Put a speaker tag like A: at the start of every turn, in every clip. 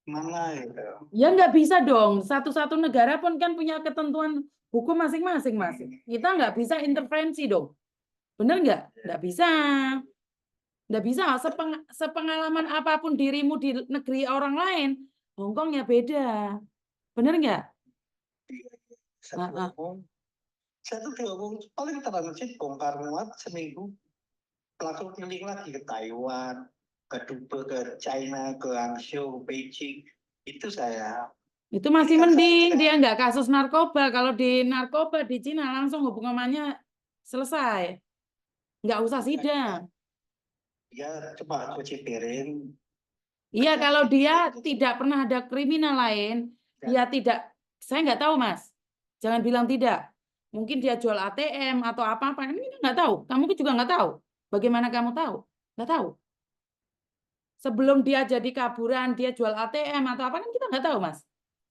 A: Mana itu?
B: Ya nggak bisa dong. Satu-satu negara pun kan punya ketentuan hukum masing-masing, Mas. Kita nggak bisa intervensi dong. Bener nggak? Nggak bisa. Nggak bisa. Sepengalaman apapun dirimu di negeri orang lain, Hongkong ya beda. Bener nggak?
A: Saya ngomong, saya tuh ngomong paling transit bongkar muat seminggu, langsung keliling lagi ke Taiwan, ke Dubai, ke China, ke Hangzhou, Beijing. Itu saya.
B: Itu masih
A: Ini kan
B: mending
A: saya
B: dia nggak kasus narkoba. Kalau di narkoba di Cina langsung hukumannya selesai. Nggak usah sidang.
A: ya coba cuci piring.
B: Iya, kalau dia tidak pernah ada kriminal lain, dia tidak, saya nggak tahu, Mas. Jangan bilang tidak. Mungkin dia jual ATM atau apa-apa. Ini kita nggak tahu. Kamu juga nggak tahu. Bagaimana kamu tahu? Nggak tahu. Sebelum dia jadi kaburan, dia jual ATM atau apa, kan kita nggak tahu, Mas.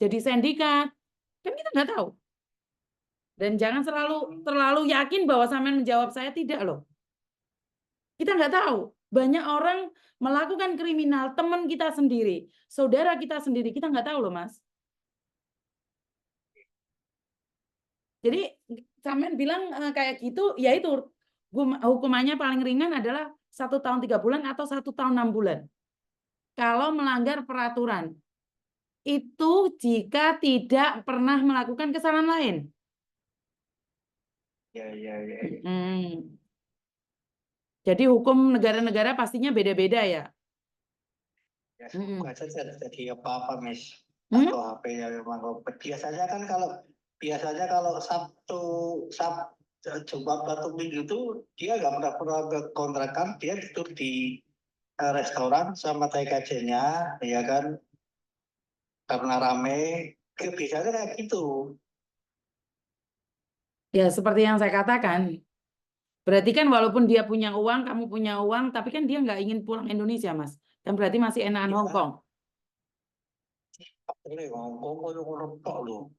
B: Jadi sindikat, kan kita nggak tahu. Dan jangan terlalu yakin bahwa sampean menjawab saya tidak loh. Kita nggak tahu. Banyak orang melakukan kriminal, teman kita sendiri, saudara kita sendiri, kita nggak tahu loh, Mas. Jadi sampean bilang kayak gitu, ya itu hukumannya paling ringan adalah 1 tahun 3 bulan atau 1 tahun 6 bulan. Kalau melanggar peraturan, itu jika tidak pernah melakukan kesalahan lain.
A: Ya.
B: Jadi hukum negara-negara pastinya beda-beda ya.
A: Ya semoga saja jadi apa-apa, Miss.
B: Hmm?
A: Atau HP-nya memang biasanya kan kalau Sabtu Jumat atau Minggu itu dia nggak pernah ke kontrakan, dia tidur di restoran sama TKJ-nya, ya kan, karena rame. Biasanya kayak gitu.
B: Ya seperti yang saya katakan. Berarti kan walaupun dia punya uang, kamu punya uang, tapi kan dia nggak ingin pulang Indonesia, Mas. Dan berarti masih enakan Hong
A: Ya,
B: Kong.
A: ini ngomong tok loh.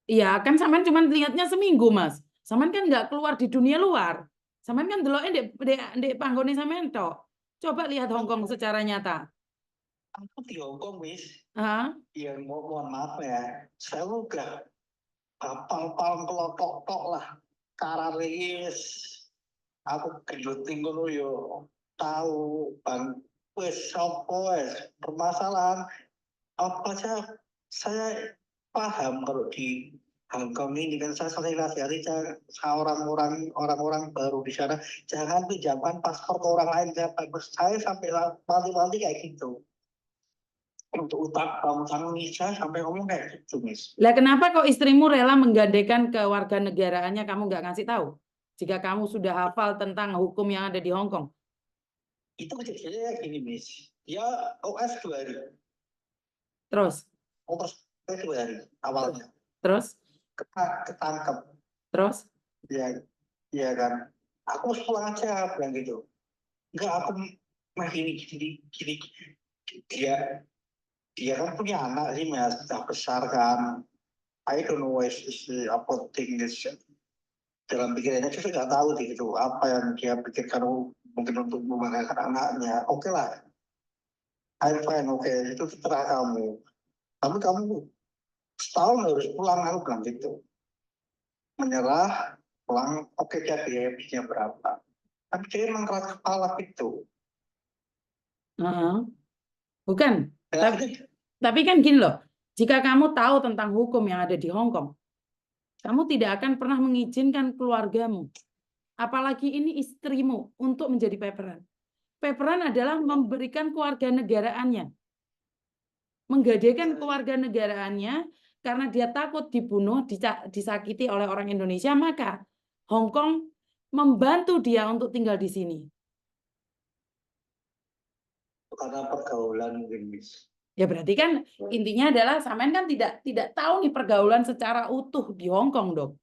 B: Iya, kan sampean cuma lihatnya seminggu, Mas. Sampean kan nggak keluar di dunia luar. Sampean kan deloknya di panggone sampean tok. Coba lihat Hong Kong secara nyata.
A: Aku di Hongkong, Miss.
B: Hah?
A: Ya mohon maaf ya, saya udah hafal kelotok-tok lah. Kararis, aku geluting ngono yo. Tahu bang, wes sopo wes permasalahan apa saya paham kalau di Hongkong ini kan saya sering nasihati orang-orang baru di sana jangan pinjamkan paspor ke orang lain. Saya sampai mati-mati kayak gitu. Untuk utang ini saya sampai ngomong kayak gitu, Miss.
B: Lah kenapa kok istrimu rela menggandakan kewarganegaraannya kamu nggak ngasih tahu? Jika kamu sudah hafal tentang hukum yang ada di Hong Kong.
A: Itu kejadiannya gini, Miss. Dia OS 2 hari.
B: Terus?
A: OS 2 hari awalnya.
B: Terus?
A: Ketangkep.
B: Terus?
A: Ya kan. Aku pulang aja bilang gitu. Enggak, aku mah gini. Dia kan punya anak sih, Mas. Sudah besar kan. I don't know what is apa things dalam pikirannya kita nggak tahu gitu apa yang dia pikirkan mungkin untuk membanggakan anaknya. Oke lah, I'm fine, oke, itu terserah kamu. Tapi kamu setahun harus pulang, aku bilang gitu. Menyerah, pulang, oke, jadi habisnya berapa. Tapi dia emang keras kepala gitu.
B: Bukan. Tapi kan gini loh, jika kamu tahu tentang hukum yang ada di Hong Kong, kamu tidak akan pernah mengizinkan keluargamu, apalagi ini istrimu, untuk menjadi paperan. Paperan adalah memberikan kewarganegaraannya, menggadaikan kewarganegaraannya karena dia takut dibunuh, disakiti oleh orang Indonesia, maka Hong Kong membantu dia untuk tinggal di sini.
A: Karena pergaulan mungkin, Miss.
B: Ya berarti kan intinya adalah sampean kan tidak tahu nih pergaulan secara utuh di Hong Kong dong.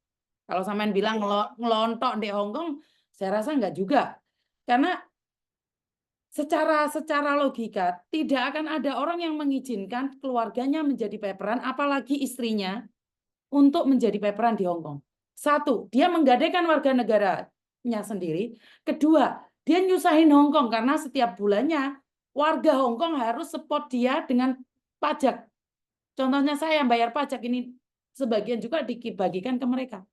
B: Kalau sampean bilang ngelontok di Hong Kong, saya rasa enggak juga. Karena secara logika tidak akan ada orang yang mengizinkan keluarganya menjadi paperan, apalagi istrinya untuk menjadi paperan di Hong Kong. Satu, dia menggadaikan warga negaranya sendiri. Kedua, dia nyusahin Hong Kong karena setiap bulannya warga Hong Kong harus support dia dengan pajak. Contohnya saya yang bayar pajak ini sebagian juga dibagikan ke mereka.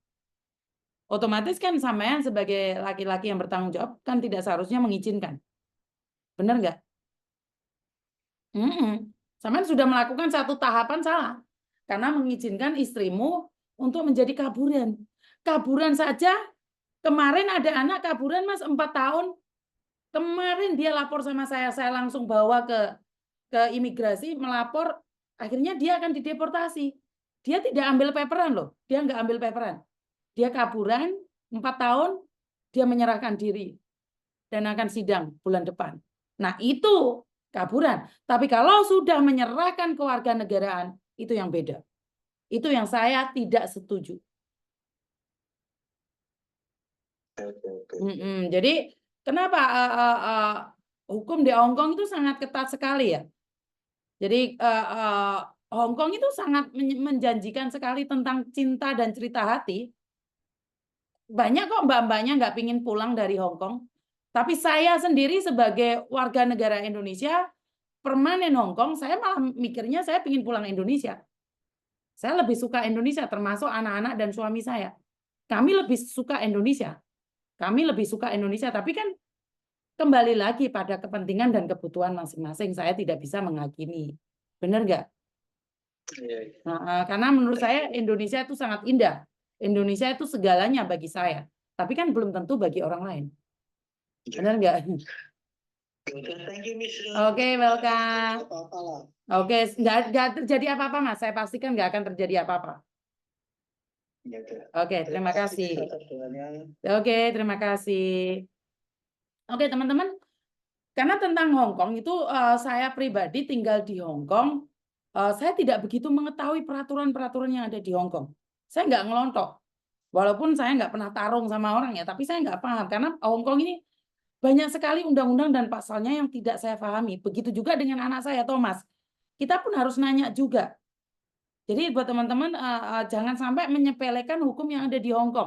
B: Otomatis kan sampean sebagai laki-laki yang bertanggung jawab kan tidak seharusnya mengizinkan. Benar nggak? Sampean sudah melakukan satu tahapan salah. Karena mengizinkan istrimu untuk menjadi kaburan. Kaburan saja, kemarin ada anak kaburan Mas 4 tahun. Kemarin dia lapor sama saya langsung bawa ke imigrasi, melapor, akhirnya dia akan dideportasi. Dia tidak ambil paperan loh, dia nggak ambil paperan. Dia kaburan 4 tahun, dia menyerahkan diri dan akan sidang bulan depan. Nah itu kaburan. Tapi kalau sudah menyerahkan kewarganegaraan, itu yang beda. Itu yang saya tidak setuju. Jadi kenapa hukum di Hong Kong itu sangat ketat sekali ya? Jadi Hong Kong itu sangat menjanjikan sekali tentang cinta dan cerita hati. Banyak kok mbak-mbaknya nggak pingin pulang dari Hong Kong. Tapi saya sendiri sebagai warga negara Indonesia, permanen Hong Kong, saya malah mikirnya saya pingin pulang Indonesia. Saya lebih suka Indonesia, termasuk anak-anak dan suami saya. Kami lebih suka Indonesia. Kami lebih suka Indonesia, tapi kan kembali lagi pada kepentingan dan kebutuhan masing-masing. Saya tidak bisa menghakimi. Benar nggak? Nah, karena menurut saya Indonesia itu sangat indah. Indonesia itu segalanya bagi saya. Tapi kan belum tentu bagi orang lain. Benar nggak?
A: Thank you, Miss.
B: Oke, welcome.
A: Apa-apa lah.
B: Oke, nggak terjadi apa-apa, Mas. Saya pastikan nggak akan terjadi apa-apa.
A: Ya,
B: Oke, terima kasih.
A: atas doanya.
B: Oke, terima kasih. Oke, teman-teman. Karena tentang Hong Kong itu saya pribadi tinggal di Hong Kong, saya tidak begitu mengetahui peraturan-peraturan yang ada di Hong Kong. Saya nggak ngelontok. Walaupun saya nggak pernah tarung sama orang ya, tapi saya nggak paham. Karena Hong Kong ini banyak sekali undang-undang dan pasalnya yang tidak saya pahami. Begitu juga dengan anak saya, Thomas. Kita pun harus nanya juga. Jadi buat teman-teman, jangan sampai menyepelekan hukum yang ada di Hong Kong.